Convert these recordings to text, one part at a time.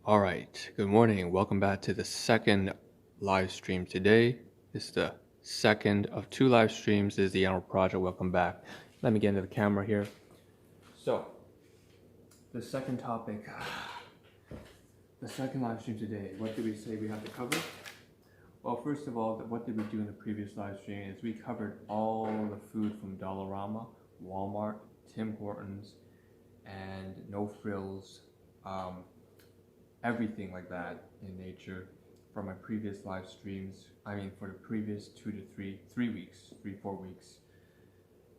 All right, good morning. Welcome back to the second live stream today. This is the second of two live streams. This is the Ahn Rho Project. Welcome back. Let me get into the camera here. So, the second topic, the second live stream today. What did we say we have to cover? Well, first of all, what did we do in the previous live stream is we covered all the food from Dollarama, Walmart, Tim Hortons, and No Frills, everything like that in nature from my previous live streams. I mean, for the previous 2 to 3 weeks, 4 weeks.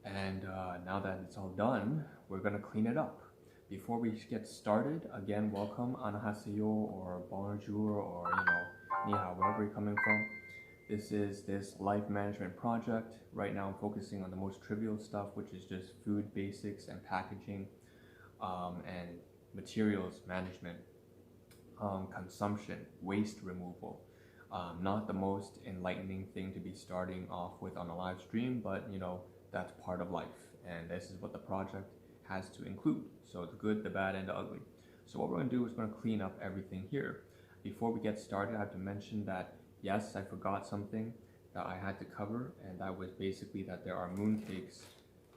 And now that it's all done, we're gonna clean it up. Before we get started, again, welcome, 안녕하세요, or bonjour, or ni hao, wherever you're coming from. This is this life management project. Right now I'm focusing on the most trivial stuff, which is just food basics and packaging, and materials management, consumption, waste removal. Not the most enlightening thing to be starting off with on a live stream, but that's part of life, and this is what the project has to include. So the good, the bad, and the ugly. So what we're going to do is we're going to clean up everything here. Before we get started, I have to mention that yes, I forgot something that I had to cover, and that was basically that there are mooncakes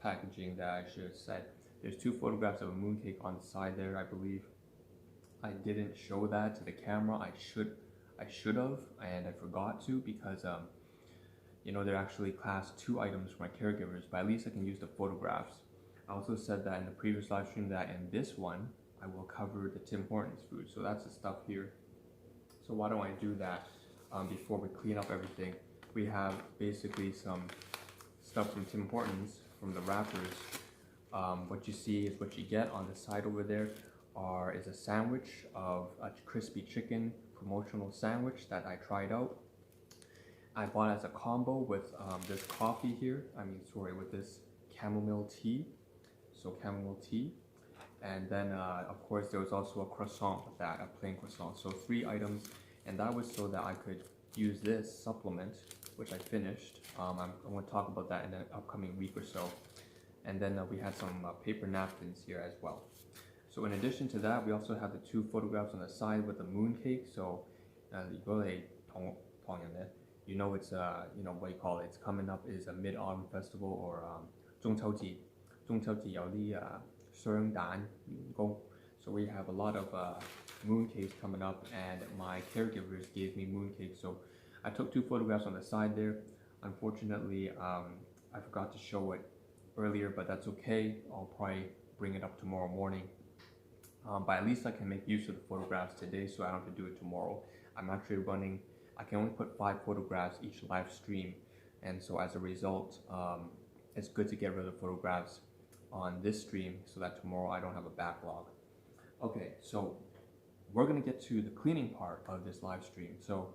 packaging that I should have said. There's two photographs of a mooncake on the side there, I believe. I didn't show that to the camera. I should have, and I forgot to because they're actually class 2 items for my caregivers, but at least I can use the photographs. I also said that in the previous live stream that in this one I will cover the Tim Hortons food, so that's the stuff here. So why don't I do that before we clean up everything. We have basically some stuff from Tim Hortons, from the wrappers. What you see is what you get. On the side over there is a sandwich of a crispy chicken promotional sandwich that I tried out. I bought it as a combo with this coffee here, with this chamomile tea, so chamomile tea, and then of course there was also a croissant with that, a plain croissant, so 3 items, and that was so that I could use this supplement, which I finished. I'm going to talk about that in an upcoming week or so, and then we had some paper napkins here as well. So in addition to that, we also have the 2 photographs on the side with the mooncake. So it's what you call it. It's coming up is a Mid-Autumn Festival, or 中秋節有啲雙蛋員工. So we have a lot of mooncakes coming up, and my caregivers gave me mooncakes. So I took 2 photographs on the side there. Unfortunately, I forgot to show it earlier, but that's okay. I'll probably bring it up tomorrow morning. But at least I can make use of the photographs today, so I don't have to do it tomorrow. I'm actually running, I can only put 5 photographs each live stream, and so as a result, it's good to get rid of the photographs on this stream so that tomorrow I don't have a backlog. Okay, so we're gonna get to the cleaning part of this live stream. So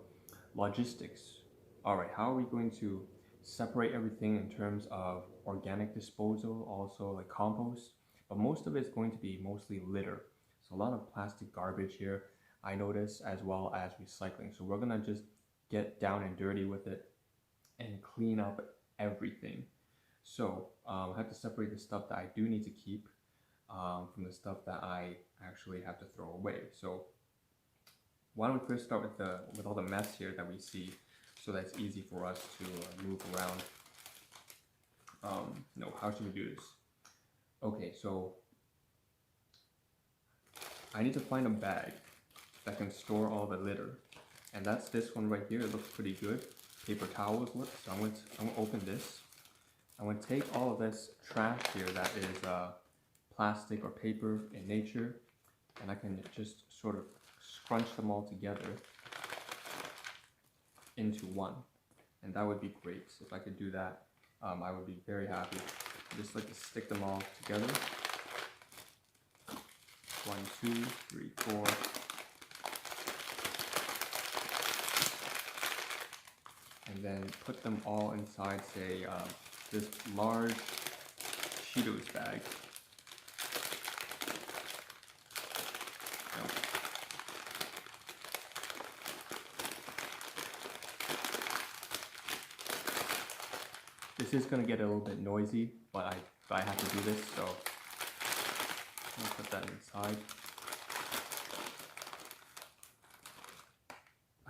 logistics. All right, how are we going to separate everything in terms of organic disposal, also like compost? But most of it is going to be mostly litter. So a lot of plastic garbage here, I notice, as well as recycling. So we're gonna just get down and dirty with it and clean up everything. So I have to separate the stuff that I do need to keep from the stuff that I actually have to throw away. So why don't we first start with all the mess here that we see, so that's easy for us to move around. How should we do this? Okay, so I need to find a bag that can store all the litter, and that's this one right here. It looks pretty good. Paper towels look. So I'm going to open this. I'm going to take all of this trash here that is plastic or paper in nature, and I can just sort of scrunch them all together into one, and that would be great. If I could do that, I would be very happy. I just like to stick them all together. 1, 2, 3, 4. And then put them all inside, say, this large Cheetos bag. This is going to get a little bit noisy, but I have to do this, so I'll put that inside.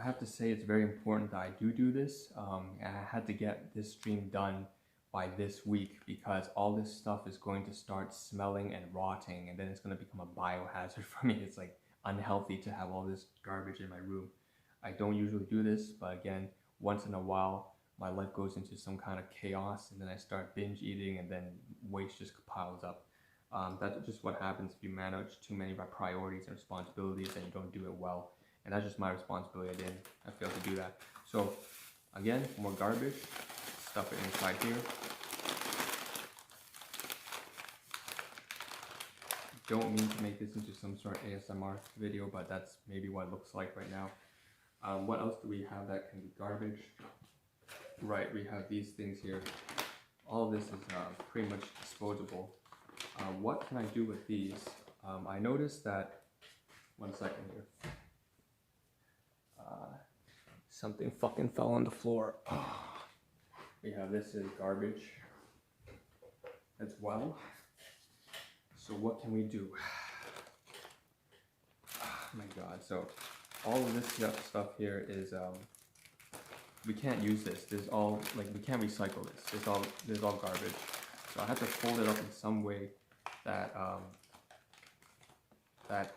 have to say it's very important that I do this. And I had to get this stream done by this week because all this stuff is going to start smelling and rotting, and then it's going to become a biohazard for me. It's like unhealthy to have all this garbage in my room. I don't usually do this, but again, once in a while, my life goes into some kind of chaos, and then I start binge eating, and then waste just piles up. That's just what happens if you manage too many priorities and responsibilities and you don't do it well. And that's just my responsibility. I failed to do that. So again, more garbage, stuff it inside here. Don't mean to make this into some sort of ASMR video, but that's maybe what it looks like right now. What else do we have that can be garbage? Right, we have these things here. All of this is pretty much disposable. What can I do with these? I noticed that, one second here. Something fucking fell on the floor. We have this is garbage as well. So what can we do? Oh my god, so all of this stuff here is, we can't use this. This is all, like, we can't recycle this. This is all garbage. So I have to fold it up in some way that, that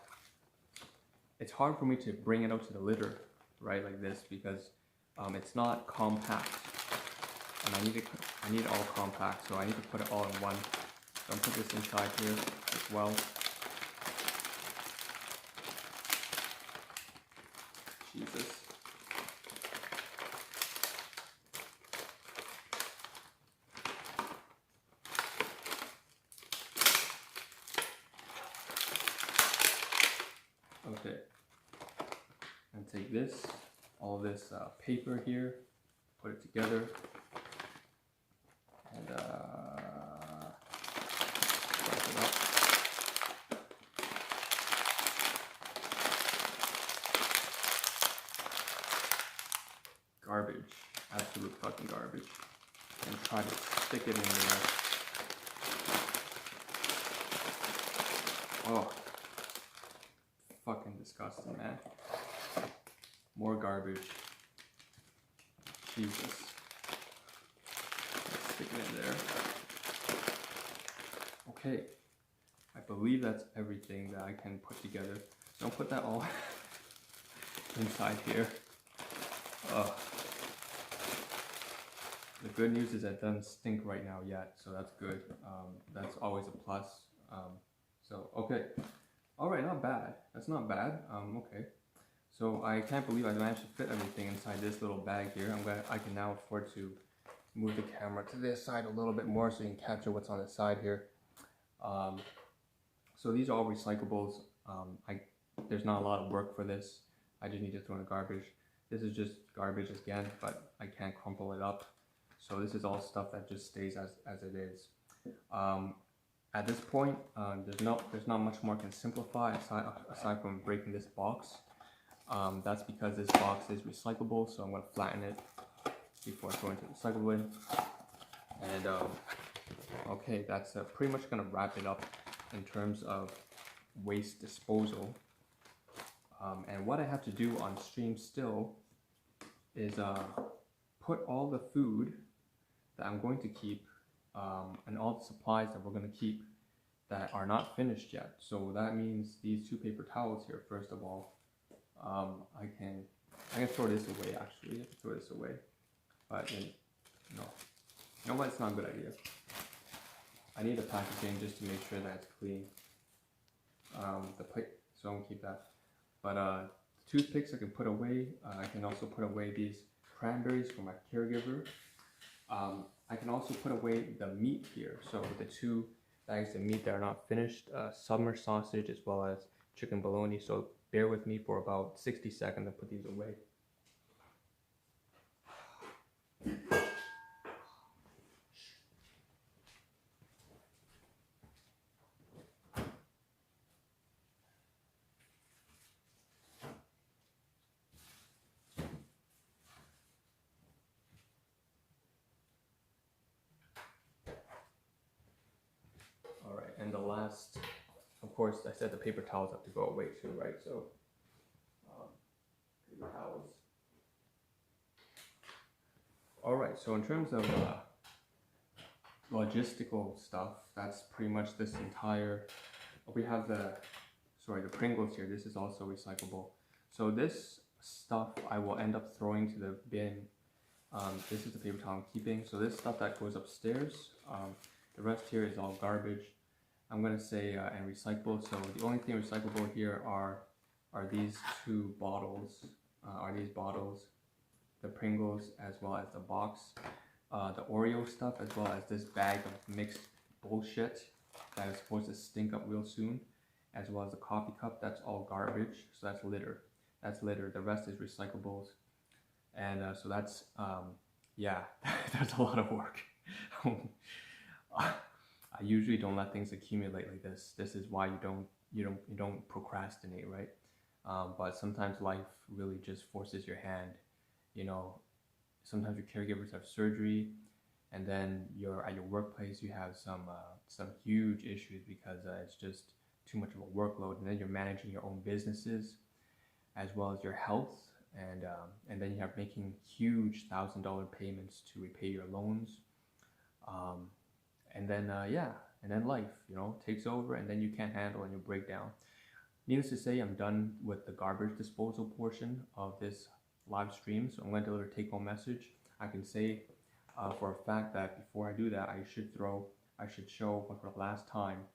it's hard for me to bring it out to the litter, right, like this, because it's not compact. And I need it all compact, so I need to put it all in one. So I'll put this inside here as well. Jesus. Okay. And take this, all this paper here, put it together, and it up. Garbage, absolute fucking garbage, and try to stick it in there. Oh, fucking disgusting, man. More garbage. Jesus. Let's stick it in there. Okay, I believe that's everything that I can put together. So I'll put that all inside here. The good news is it doesn't stink right now yet, so that's good. That's always a plus. So okay, all right, not bad. That's not bad. Okay, so I can't believe I managed to fit everything inside this little bag here. I can now afford to move the camera to this side a little bit more so you can capture what's on the side here. So these are all recyclables. There's not a lot of work for this. I just need to throw in the garbage. This is just garbage again, but I can't crumple it up. So this is all stuff that just stays as it is. At this point, there's not much more I can simplify aside from breaking this box. That's because this box is recyclable, so I'm going to flatten it before I go into the recycle bin. And okay, that's pretty much going to wrap it up in terms of waste disposal. And what I have to do on stream still is put all the food that I'm going to keep and all the supplies that we're going to keep that are not finished yet. So that means these two paper towels here, first of all. I can throw this away actually. I can throw this away. But then, no. You know what? It's not a good idea. I need the packaging just to make sure that it's clean. The plate, so I'm gonna keep that. But toothpicks I can put away. I can also put away these cranberries for my caregiver. I can also put away the meat here. So the two bags of meat that are not finished, summer sausage as well as chicken bologna. So bear with me for about 60 seconds to put these away. And the last, of course, I said the paper towels have to go away too, right? So, paper towels. All right, so in terms of logistical stuff, that's pretty much this entire, we have the Pringles here. This is also recyclable. So this stuff I will end up throwing to the bin. This is the paper towel I'm keeping. So this stuff that goes upstairs, the rest here is all garbage. I'm gonna say and recyclable. So the only thing recyclable here are these two bottles. The Pringles as well as the box, the Oreo stuff, as well as this bag of mixed bullshit that is supposed to stink up real soon, as well as the coffee cup. That's all garbage. So that's litter. The rest is recyclables. And so that's yeah, that's a lot of work. I usually don't let things accumulate like this. This is why you don't procrastinate, right? But sometimes life really just forces your hand. You know, sometimes your caregivers have surgery, and then you're at your workplace. You have some huge issues because it's just too much of a workload, and then you're managing your own businesses as well as your health, and then you have making huge $1,000 payments to repay your loans, and then and then life, you know, takes over, and then you can't handle and you break down. Needless to say, I'm done with the garbage disposal portion of this live stream, so I'm going to deliver a take-home message. I can say for a fact that before I do that, I should show for the last time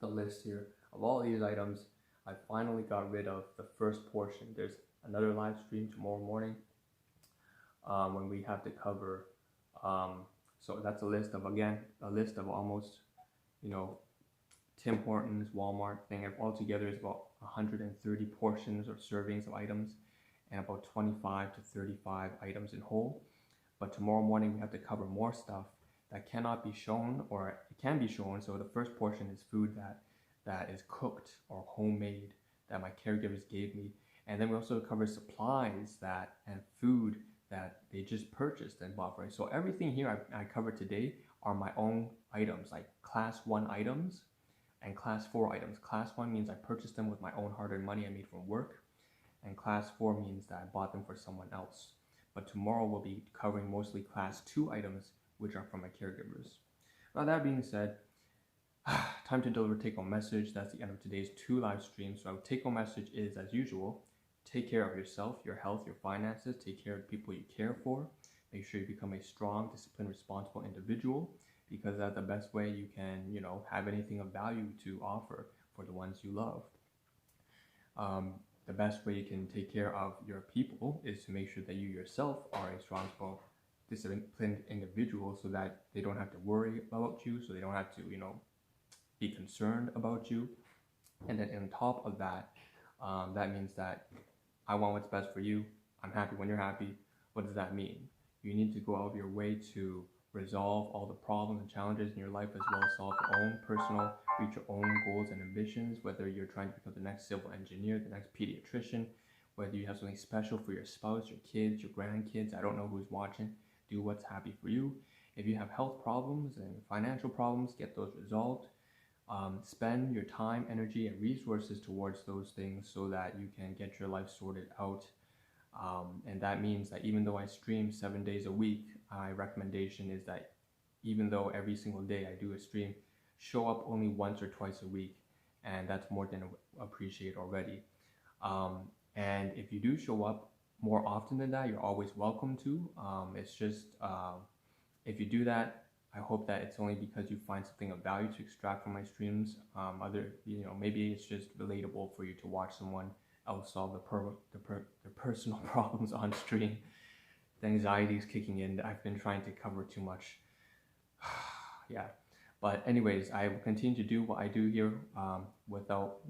the list here of all these items. I finally got rid of the first portion. There's another live stream tomorrow morning when we have to cover. So that's a list of almost, you know, Tim Hortons, Walmart thing. Altogether is about 130 portions or servings of items, and about 25 to 35 items in whole. But tomorrow morning we have to cover more stuff that cannot be shown, or it can be shown. So the first portion is food that is cooked or homemade that my caregivers gave me. And then we also cover supplies and food that they just purchased and bought, right? So everything here I covered today are my own items, like class 1 items and class 4 items. Class 1 means I purchased them with my own hard-earned money I made from work, and class 4 means that I bought them for someone else. But tomorrow we'll be covering mostly class 2 items, which are from my caregivers. Now that being said, time to deliver take-home message. That's the end of today's 2 live streams. So our take-home message is, as usual, take care of yourself, your health, your finances. Take care of the people you care for. Make sure you become a strong, disciplined, responsible individual, because that's the best way you can, you know, have anything of value to offer for the ones you love. The best way you can take care of your people is to make sure that you yourself are a strong, disciplined individual, so that they don't have to worry about you, so they don't have to, you know, be concerned about you. And then on top of that, that means that I want what's best for you. I'm happy when you're happy. What does that mean? You need to go out of your way to resolve all the problems and challenges in your life, as well as solve your own personal, reach your own goals and ambitions, whether you're trying to become the next civil engineer, the next pediatrician, whether you have something special for your spouse, your kids, your grandkids. I don't know who's watching. Do what's happy for you. If you have health problems and financial problems, get those resolved. Spend your time, energy, and resources towards those things so that you can get your life sorted out. And that means that even though I stream 7 days a week, my recommendation is that even though every single day I do a stream, show up only once or twice a week, and that's more than appreciate already. And if you do show up more often than that, you're always welcome to. It's just if you do that, I hope that it's only because you find something of value to extract from my streams. Maybe it's just relatable for you to watch someone else solve the personal problems on stream. The anxiety is kicking in. I've been trying to cover too much. Yeah, but anyways, I will continue to do what I do here without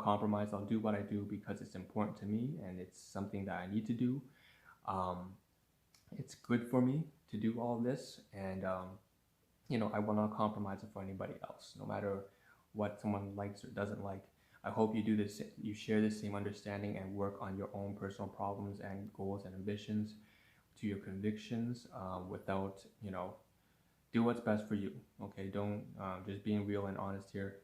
compromise. I'll do what I do because it's important to me and it's something that I need to do. It's good for me to do all this, and I will not compromise it for anybody else, no matter what someone likes or doesn't like. I hope you do this, you share the same understanding and work on your own personal problems and goals and ambitions to your convictions without, do what's best for you. Okay, don't just being real and honest here.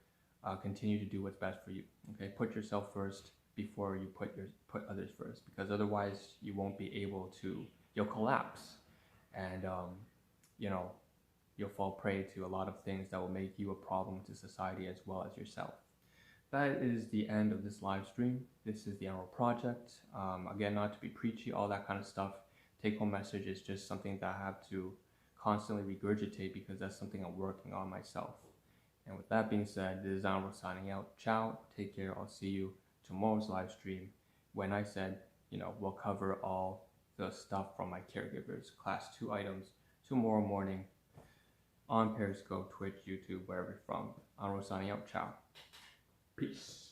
Continue to do what's best for you. Okay, put yourself first before you put others first, because otherwise you won't be able to. You'll collapse. and you know, you'll fall prey to a lot of things that will make you a problem to society as well as yourself. That is the end of this live stream. This is the Ahn Rho Project. Again, not to be preachy, all that kind of stuff. Take-home message is just something that I have to constantly regurgitate because that's something I'm working on myself. And with that being said, this is Ahn Rho signing out. Ciao, take care, I'll see you tomorrow's live stream when I said, you know, we'll cover all the stuff from my caregivers, class 2 items, tomorrow morning on Periscope, Twitch, YouTube, wherever you're from. Ahn Rho signing out. Ciao. Peace.